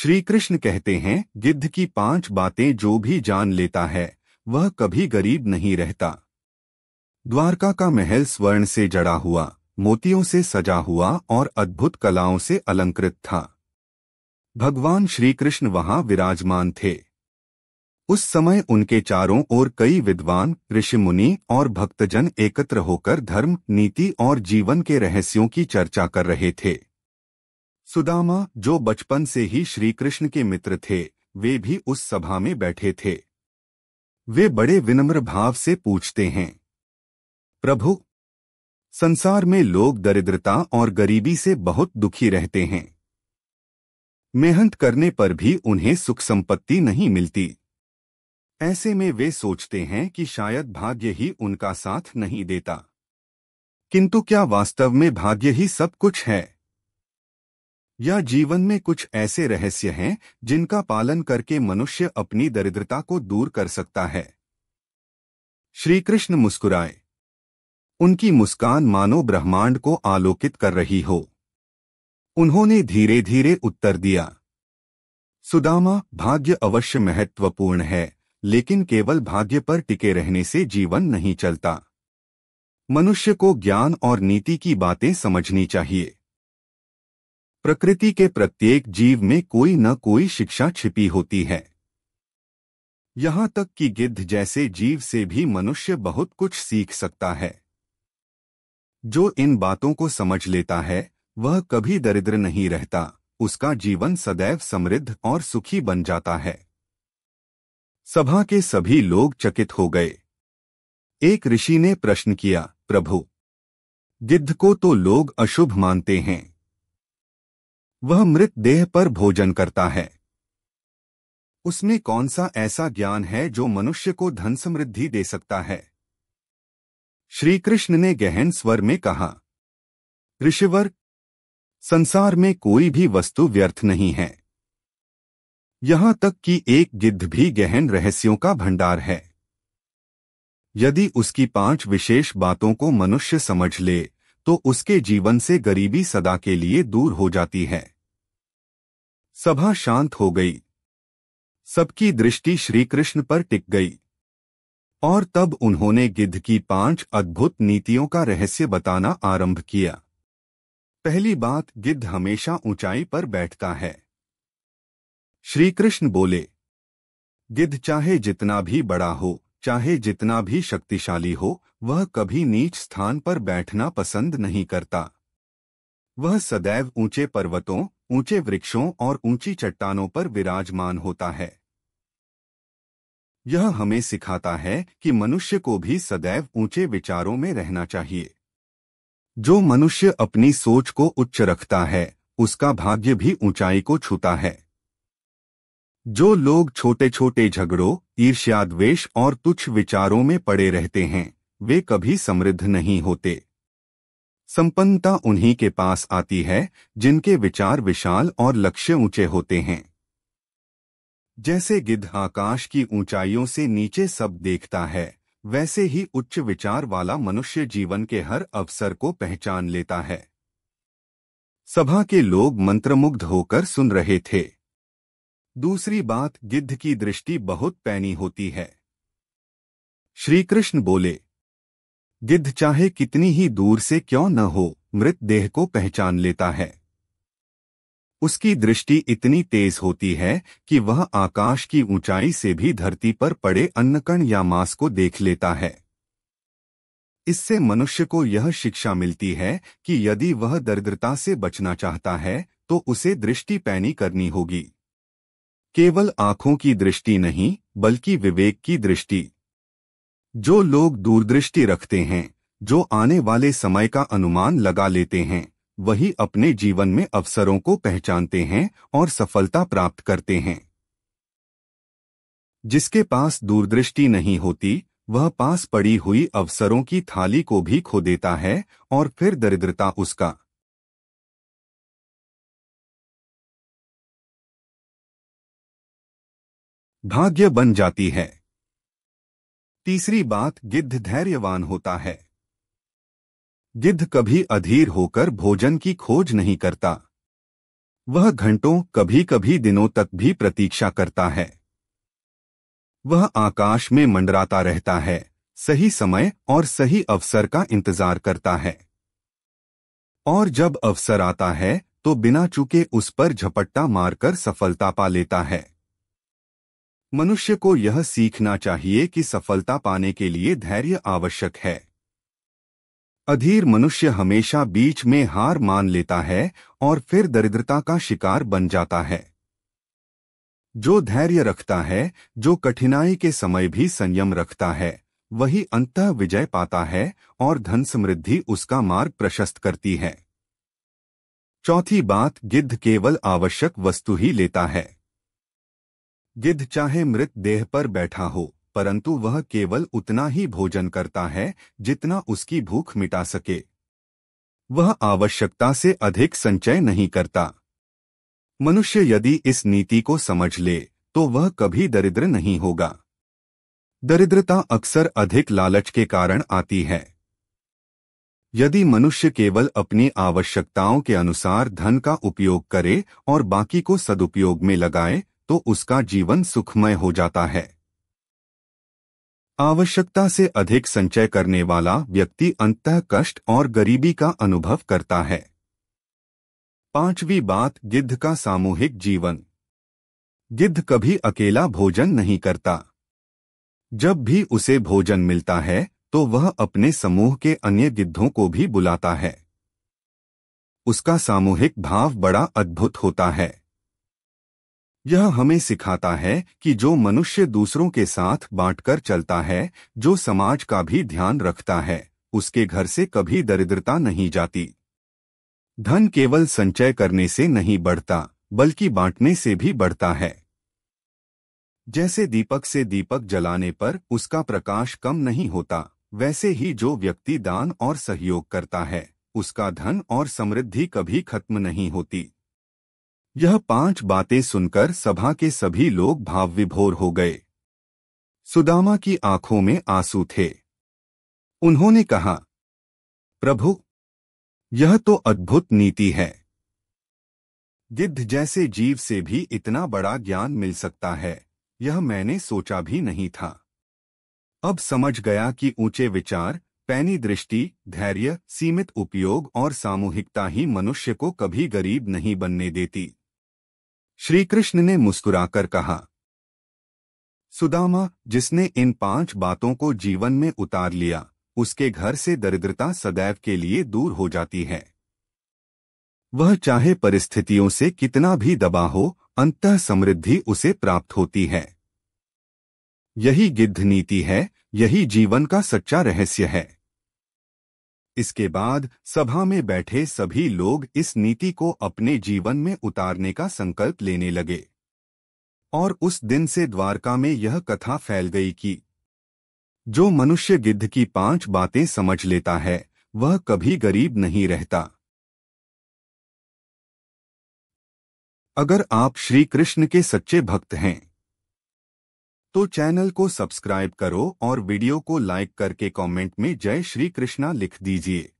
श्री कृष्ण कहते हैं, गिद्ध की 5 बातें जो भी जान लेता है वह कभी गरीब नहीं रहता। द्वारका का महल स्वर्ण से जड़ा हुआ, मोतियों से सजा हुआ और अद्भुत कलाओं से अलंकृत था। भगवान श्री कृष्ण वहां विराजमान थे। उस समय उनके चारों ओर कई विद्वान, ऋषि मुनि और भक्तजन एकत्र होकर धर्म, नीति और जीवन के रहस्यों की चर्चा कर रहे थे। सुदामा, जो बचपन से ही श्री कृष्ण के मित्र थे, वे भी उस सभा में बैठे थे। वे बड़े विनम्र भाव से पूछते हैं, प्रभु, संसार में लोग दरिद्रता और गरीबी से बहुत दुखी रहते हैं। मेहनत करने पर भी उन्हें सुख संपत्ति नहीं मिलती। ऐसे में वे सोचते हैं कि शायद भाग्य ही उनका साथ नहीं देता। किंतु क्या वास्तव में भाग्य ही सब कुछ है? या जीवन में कुछ ऐसे रहस्य हैं जिनका पालन करके मनुष्य अपनी दरिद्रता को दूर कर सकता है? श्री कृष्ण मुस्कुराए। उनकी मुस्कान मानो ब्रह्मांड को आलोकित कर रही हो। उन्होंने धीरे धीरे उत्तर दिया, सुदामा, भाग्य अवश्य महत्वपूर्ण है, लेकिन केवल भाग्य पर टिके रहने से जीवन नहीं चलता। मनुष्य को ज्ञान और नीति की बातें समझनी चाहिए। प्रकृति के प्रत्येक जीव में कोई न कोई शिक्षा छिपी होती है। यहाँ तक कि गिद्ध जैसे जीव से भी मनुष्य बहुत कुछ सीख सकता है। जो इन बातों को समझ लेता है वह कभी दरिद्र नहीं रहता, उसका जीवन सदैव समृद्ध और सुखी बन जाता है। सभा के सभी लोग चकित हो गए। एक ऋषि ने प्रश्न किया, प्रभु, गिद्ध को तो लोग अशुभ मानते हैं। वह मृत देह पर भोजन करता है। उसमें कौन सा ऐसा ज्ञान है जो मनुष्य को धन समृद्धि दे सकता है? श्री कृष्ण ने गहन स्वर में कहा, ऋषिवर, संसार में कोई भी वस्तु व्यर्थ नहीं है। यहाँ तक कि एक गिद्ध भी गहन रहस्यों का भंडार है। यदि उसकी 5 विशेष बातों को मनुष्य समझ ले तो उसके जीवन से गरीबी सदा के लिए दूर हो जाती है। सभा शांत हो गई। सबकी दृष्टि श्री कृष्ण पर टिक गई और तब उन्होंने गिद्ध की 5 अद्भुत नीतियों का रहस्य बताना आरंभ किया। पहली बात, गिद्ध हमेशा ऊंचाई पर बैठता है। श्री कृष्ण बोले, गिद्ध चाहे जितना भी बड़ा हो, चाहे जितना भी शक्तिशाली हो, वह कभी नीच स्थान पर बैठना पसंद नहीं करता। वह सदैव ऊंचे पर्वतों, ऊंचे वृक्षों और ऊंची चट्टानों पर विराजमान होता है। यह हमें सिखाता है कि मनुष्य को भी सदैव ऊंचे विचारों में रहना चाहिए। जो मनुष्य अपनी सोच को उच्च रखता है उसका भाग्य भी ऊंचाई को छूता है। जो लोग छोटे छोटे झगड़ों, ईर्ष्या, द्वेष और तुच्छ विचारों में पड़े रहते हैं वे कभी समृद्ध नहीं होते। संपन्नता उन्हीं के पास आती है जिनके विचार विशाल और लक्ष्य ऊंचे होते हैं। जैसे गिद्ध आकाश की ऊंचाइयों से नीचे सब देखता है, वैसे ही उच्च विचार वाला मनुष्य जीवन के हर अवसर को पहचान लेता है। सभा के लोग मंत्रमुग्ध होकर सुन रहे थे। दूसरी बात, गिद्ध की दृष्टि बहुत पैनी होती है। श्री कृष्ण बोले, गिद्ध चाहे कितनी ही दूर से क्यों न हो, मृत देह को पहचान लेता है। उसकी दृष्टि इतनी तेज होती है कि वह आकाश की ऊंचाई से भी धरती पर पड़े अन्नकण या मांस को देख लेता है। इससे मनुष्य को यह शिक्षा मिलती है कि यदि वह दरिद्रता से बचना चाहता है तो उसे दृष्टि पैनी करनी होगी। केवल आंखों की दृष्टि नहीं, बल्कि विवेक की दृष्टि। जो लोग दूरदृष्टि रखते हैं, जो आने वाले समय का अनुमान लगा लेते हैं, वही अपने जीवन में अवसरों को पहचानते हैं और सफलता प्राप्त करते हैं। जिसके पास दूरदृष्टि नहीं होती वह पास पड़ी हुई अवसरों की थाली को भी खो देता है और फिर दरिद्रता उसका भाग्य बन जाती है। तीसरी बात, गिद्ध धैर्यवान होता है। गिद्ध कभी अधीर होकर भोजन की खोज नहीं करता। वह घंटों कभी कभी दिनों तक भी प्रतीक्षा करता है। वह आकाश में मंडराता रहता है, सही समय और सही अवसर का इंतजार करता है। और जब अवसर आता है तो बिना चूके उस पर झपट्टा मारकर सफलता पा लेता है। मनुष्य को यह सीखना चाहिए कि सफलता पाने के लिए धैर्य आवश्यक है। अधीर मनुष्य हमेशा बीच में हार मान लेता है और फिर दरिद्रता का शिकार बन जाता है। जो धैर्य रखता है, जो कठिनाई के समय भी संयम रखता है, वही अंततः विजय पाता है और धन समृद्धि उसका मार्ग प्रशस्त करती है। चौथी बात, गिद्ध केवल आवश्यक वस्तु ही लेता है। गिद्ध चाहे मृत देह पर बैठा हो, परंतु वह केवल उतना ही भोजन करता है जितना उसकी भूख मिटा सके। वह आवश्यकता से अधिक संचय नहीं करता। मनुष्य यदि इस नीति को समझ ले तो वह कभी दरिद्र नहीं होगा। दरिद्रता अक्सर अधिक लालच के कारण आती है। यदि मनुष्य केवल अपनी आवश्यकताओं के अनुसार धन का उपयोग करे और बाकी को सदुपयोग में लगाए तो उसका जीवन सुखमय हो जाता है। आवश्यकता से अधिक संचय करने वाला व्यक्ति अंततः कष्ट और गरीबी का अनुभव करता है। पांचवी बात, गिद्ध का सामूहिक जीवन। गिद्ध कभी अकेला भोजन नहीं करता। जब भी उसे भोजन मिलता है तो वह अपने समूह के अन्य गिद्धों को भी बुलाता है। उसका सामूहिक भाव बड़ा अद्भुत होता है। यह हमें सिखाता है कि जो मनुष्य दूसरों के साथ बांटकर चलता है, जो समाज का भी ध्यान रखता है, उसके घर से कभी दरिद्रता नहीं जाती। धन केवल संचय करने से नहीं बढ़ता, बल्कि बांटने से भी बढ़ता है। जैसे दीपक से दीपक जलाने पर उसका प्रकाश कम नहीं होता, वैसे ही जो व्यक्ति दान और सहयोग करता है, उसका धन और समृद्धि कभी खत्म नहीं होती। यह 5 बातें सुनकर सभा के सभी लोग भावविभोर हो गए। सुदामा की आंखों में आंसू थे। उन्होंने कहा, प्रभु, यह तो अद्भुत नीति है। गिद्ध जैसे जीव से भी इतना बड़ा ज्ञान मिल सकता है, यह मैंने सोचा भी नहीं था। अब समझ गया कि ऊंचे विचार, पैनी दृष्टि, धैर्य, सीमित उपयोग और सामूहिकता ही मनुष्य को कभी गरीब नहीं बनने देती। श्री कृष्ण ने मुस्कुराकर कहा, सुदामा, जिसने इन 5 बातों को जीवन में उतार लिया, उसके घर से दरिद्रता सदैव के लिए दूर हो जाती है। वह चाहे परिस्थितियों से कितना भी दबा हो, अंततः समृद्धि उसे प्राप्त होती है। यही गिद्ध नीति है, यही जीवन का सच्चा रहस्य है। इसके बाद सभा में बैठे सभी लोग इस नीति को अपने जीवन में उतारने का संकल्प लेने लगे। और उस दिन से द्वारका में यह कथा फैल गई कि जो मनुष्य गिद्ध की 5 बातें समझ लेता है, वह कभी गरीब नहीं रहता। अगर आप श्री कृष्ण के सच्चे भक्त हैं तो चैनल को सब्सक्राइब करो और वीडियो को लाइक करके कमेंट में जय श्री कृष्णा लिख दीजिए।